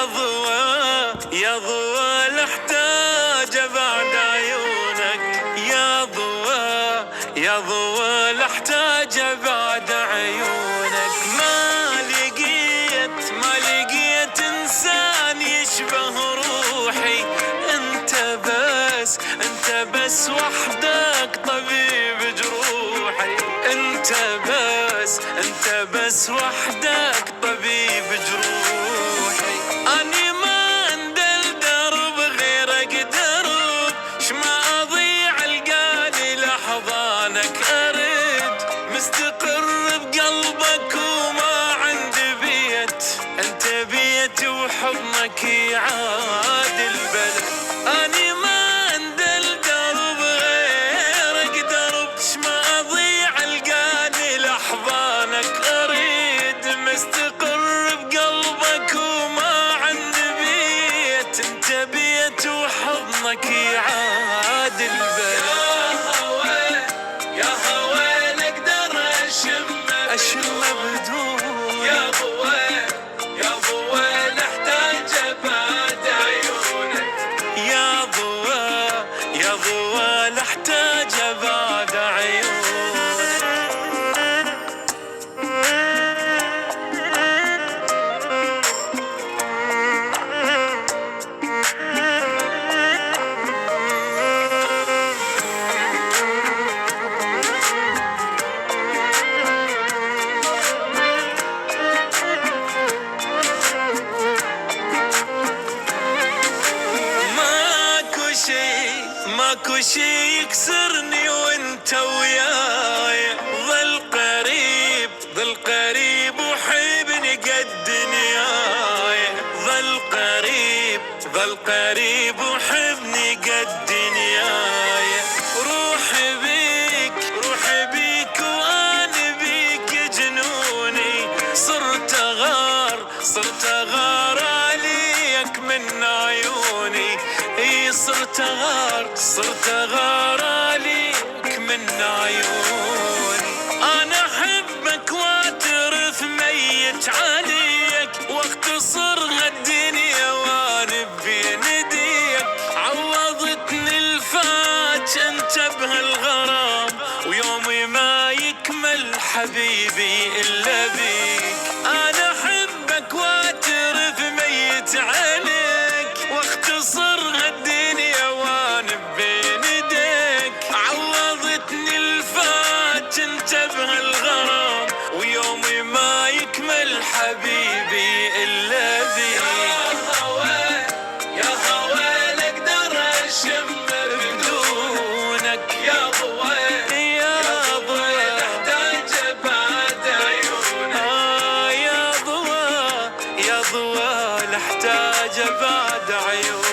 يا ضوى احتاج بعد عيونك، يا ضوى احتاج بعد عيونك. ما لقيت انسان يشبه روحي، انت بس وحدك طبيب جروحي، انت بس وحدك طبيب جروحي. اني ما اندل درب غيرك درب، شما اضيع القاني لحظانك ارد، مستقر بقلبك وما عندي بيت، انت بيتي وحضنك يعاد البلد. اني ما اندل درب غيرك درب، شما اضيع القاني لحظانك اريد، مستقر بقلبك وما عندي بيت، انت بيت وحضنك يعاد البلد. يا هوى نقدر اشم بدون، يا ضوى نحتاج بعد عيونك، يا ضوى نحتاج بعد عيونك. ماكو شي يكسرني وانت وياي، ظل قريب وحبني قد دنياي، ظل قريب وحبني قد دنياي. روحي بيك وانا بيك جنوني، صرت غار عليك من عيوني، صرت غار عليك من عيوني. انا احبك واعترف ميت عليك، واختصر هالدنيا وانا بين ايديك. عوضتني الفات انت بهالغرام، ويومي ما يكمل حبيبي الا بيك. انا احبك واعترف ميت عليك، واختصر هالدنيا وانا بين ايديك. عوضتني الفات انت بهالغرام، ويومي ما يكمل حبيبي الا بيك. يا هوى نقدر اشم بدونك، يا ضوى نحتاج بعد عيونك، يا ضوى نحتاج بعد عيونك.